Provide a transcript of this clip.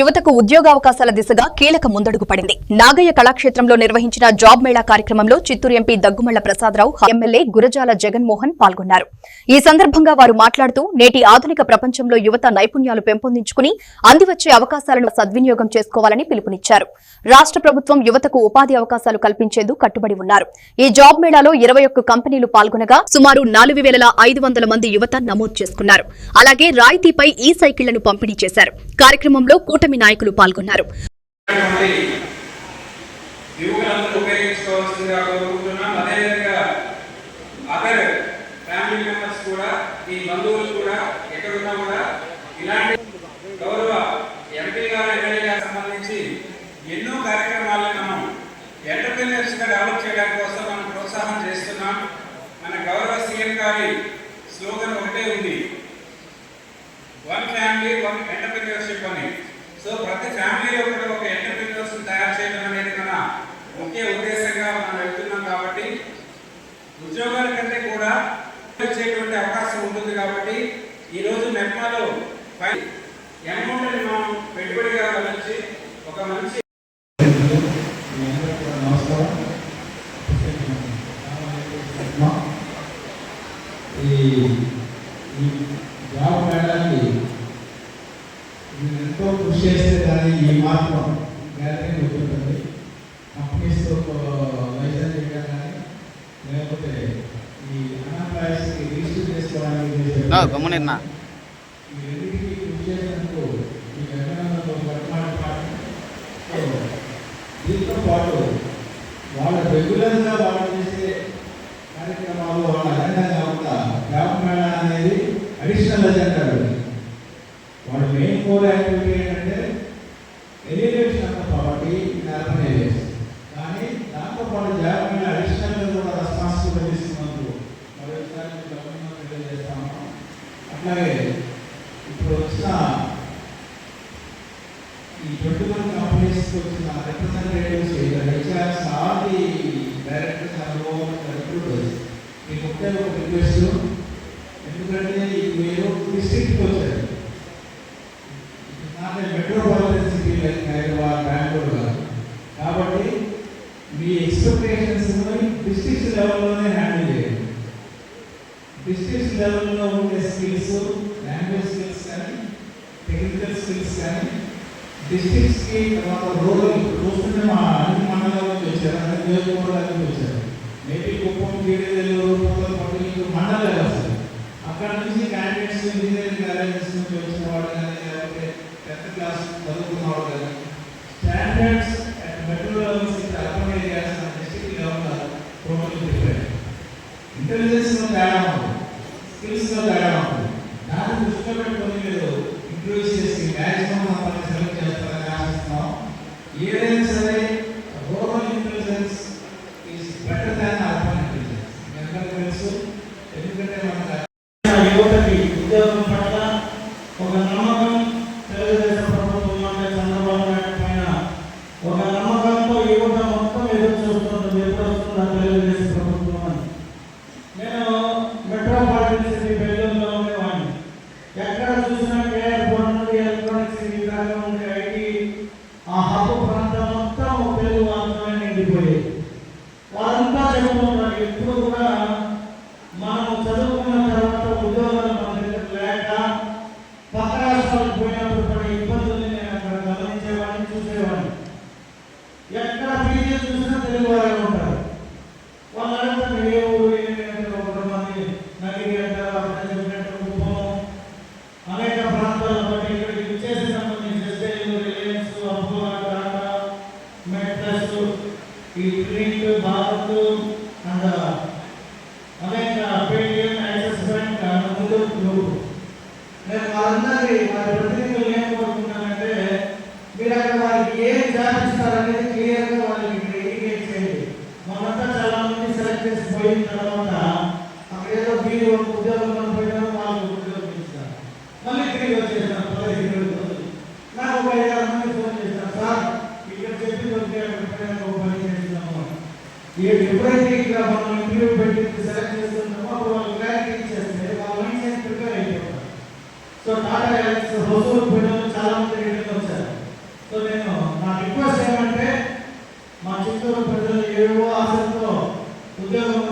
యువతకు ఉద్యోగావకాశాల దిశగా కీలక ముందడుగు పడింది. నాగయ్య కళాక్షేత్రంలో నిర్వహించిన జాబ్ మేళా కార్యక్రమంలో చిత్తూరు ఎంపీ దగ్గుమళ్ల ప్రసాదరావు, ఎమ్మెల్యే గురజాల జగన్మోహన్ పాల్గొన్నారు. ఈ సందర్భంగా వారు మాట్లాడుతూ నేటి ఆధునిక ప్రపంచంలో యువత నైపుణ్యాలు పెంపొందించుకుని అందివచ్చే అవకాశాలను సద్వినియోగం చేసుకోవాలని పిలుపునిచ్చారు. రాష్ట్ర ప్రభుత్వం యువతకు ఉపాధి అవకాశాలు కల్పించేందుకు కట్టుబడి ఉన్నారు. ఈ జాబ్ మేళాలో 21 కంపెనీలు పాల్గొనగా సుమారు 4,500 మంది యువత నమోదు చేసుకున్నారు. అలాగే రాయితీపై ఈ సైకిళ్లను పంపిణీ చేశారు. కార్యక్రమంలో కూటమి నాయకులు పాల్గొన్నారు. ఎన్నో కార్యక్రమాలను మనం ఎంటర్‌ప్రెన్యూర్స్ గా డెవలప్ చేయడం కోసం మనం ప్రోత్సాహం చేస్తున్నాం. మన గౌరవ సీఎం గారి స్లోగన్ ఒకటే ఉంది, వన్ ఫ్యామిలీ వన్ ఎంటర్‌ప్రెన్యూర్‌షిప్ అని. సో ప్రతి ఫ్యామిలీలో కూడా ఒక ఎంటర్‌ప్రెన్యూర్స్ తయారు చేయడం అనేది మన ముఖ్య ఉద్దేశంగా మనం వెళ్తున్నాం. కాబట్టి ఉద్యోగాల కంటే కూడా వచ్చేటువంటి అవకాశం ఉంటుంది. కాబట్టి ఈరోజు మెప్మాలో అమౌంట్ని మనం పెట్టుబడిగా వచ్చి ఒక మంచి జాబ్ మేళానికి ఎంతో కృషి చేస్తే కానీ ఈ మార్గం గ్యాదరింగ్ అవుతుంటుంది. కంపెనీస్తో లైసెన్స్ చేయడం కానీ లేకపోతే ఈ అన్ఎంప్లాయీస్కి రిజిస్టర్ చేసుకోవడానికి ఈ రెండింటికి కృషి చేసినందుకు ఈ అభినందనతో దీంతో పాటు వాళ్ళ రెగ్యులర్గా వాళ్ళు చేసే కార్యక్రమాలు వాళ్ళ అజెండా కాకుండా జాబ్ మేళా అనేది అడిషనల్ అజెండా. వాళ్ళ మెయిన్ కోర్ యాక్టివిటీ ఏంటంటే elevation of the poverty in urban areas. కానీ దాంతోపాటు జాబ్ మేళా అడిషనల్గా కూడా రెస్పాన్సిబిలిటీ తీసుకున్నందుకు మరోసారి గవర్నమెంట్ తెలియజేస్తాము. అట్లాగే ఇప్పుడు వచ్చిన ఈ 21 కంపెనీస్కి వచ్చిన representatives HRs all the directors and recruiters మీకు ఒకే ఒక రిక్వెస్ట్. ఎందుకంటే మీరు డిస్ట్రిక్ట్కి వచ్చారు, not metropolitan city like Hyderabad, Bengaluru కాదు. కాబట్టి మీ ఎక్స్పెక్టేషన్స్ డిస్ట్రిక్ట్ లెవెల్లోనే హ్యాండిల్ చేయండి. డిస్ట్రిక్ట్ లెవెల్లో ఉండే స్కిల్స్, లాంగ్వేజ్ స్కిల్స్ కానీ టెక్నికల్ స్కిల్స్ కానీ డిస్ట్రిక్ట్స్కి తర్వాత రూరల్ చూస్తుంటే మా అన్ని మండలాల నుంచి వచ్చారు, అన్ని నియోజకవర్గాల నుంచి వచ్చారు. మేబీ కుప్పం, కీడేదెల్లూరు, పట్టణీలు మండలాలు వస్తారు. అక్కడ నుంచి క్యాండిడేట్స్ ఇంజనీరింగ్ కాలేజెస్ నుంచి వచ్చిన వాళ్ళు కానీ లేకపోతే 10th క్లాస్ చదువుకున్న వాళ్ళు కానీ standards and metro levels urban areas district level total different. ఇంటెలిజెన్స్లో తేడా ఉంటుంది, స్కిల్స్లో తేడా ఉంటుంది. దాన్ని దృష్టిలో పెట్టుకొని మీరు ఇంట్రొడ్యూస్ చేసి మ్యాక్సిమం మనల్ని సెలెక్ట్ చేస్తారని ఆశిస్తున్నాం. ఏదైనా సరే rural intelligence is better than urban intelligence. అందరికీ తెలుసు. ఎందుకంటే మన యువతకి ఉద్యోగం పట్ల ఒక నమ్మకం తెలుగుదేశం ప్రభుత్వం అంటే చంద్రబాబు నాయుడు పైన ఒక నమ్మకంతో యువత మొత్తం ఎదురు చూస్తుంది, ఎప్పుడు వస్తుందా తెలుగుదేశం ప్రభుత్వం అని. నేను మెట్రోపాలిటన్ సిటీ బెంగళూరులో ఉండేవాడిని. ఎక్కడ చూసినా ఎలక్ట్రానిక్స్ విభాగం ఉండే ఐటీ ఆ హబ్ ప్రాంతం మొత్తం తెలుగు వాతావరణం నిండిపోయేది. వాళ్ళంతా చెబుతున్నారు ఎప్పుడు కూడా మనం చదువుకున్న తర్వాత ఉద్యోగాలు మన దగ్గర లేక పక్క రాష్ట్రాలకు పోయినప్పుడు పడే ఇబ్బందుల్ని నేను అక్కడ గమనించేవాడిని, చూసేవాడిని. ఎక్కడ పీజీ చూసినా తెలుగు వారే ఉంటారు. వాళ్ళు అడుగుతారు ఏ ఊరు ఏంటంటే ఒకటి మంది నగిరి అంటారు, అక్కడ చెప్పినట్టు కుప్పం అనేక ప్రాంతాలను బట్టి ఇక్కడికి విచ్చేసి సంబంధించి ఎస్ఐలు, రిలయన్స్, అపోలో, టాటా, మెట్రస్, ఈ ప్రింట్, భారత్ అండ్ అనేక Paytm, axis bank, Muthoot group. నేను వారందరి వారి ప్రతినిధులు ఏం కోరుకుంటానంటే మీరు అక్కడ వారికి ఏం జాబ్ ఇస్తారనేది క్లియర్గా వాళ్ళకి ఇండికేట్ చేయండి. మనంతా చాలా మంది సెలెక్ట్ చేసి పోయిన తర్వాత అక్కడ ఏదో మీరు ఒక ఉద్యోగంలో పోయినా వాళ్ళకి ఉద్యోగం ఇస్తారు, మళ్ళీ తిరిగి వచ్చేసాను 15 రోజులు. నాకు ఒక 5-6 మంది ఫోన్ చేశాను, సార్ ఇక్కడ చెప్పి వస్తే అక్కడ ఒక పని చేస్తున్నాము. ఎప్పుడైతే ఇక్కడ మనం ఇంటర్వ్యూ పెట్టి సెలెక్ట్ చేస్తున్నామో అప్పుడు వాళ్ళు క్లారిటీ ఇచ్చేస్తే వాళ్ళ మైండ్ సెట్ ప్రిపేర్ అయిపోతారు. సో టాటా హౌస్ పోయిన చాలా మంది రిటర్న్ వచ్చారు. ఏవేవో ఆశలతో ఉద్యోగం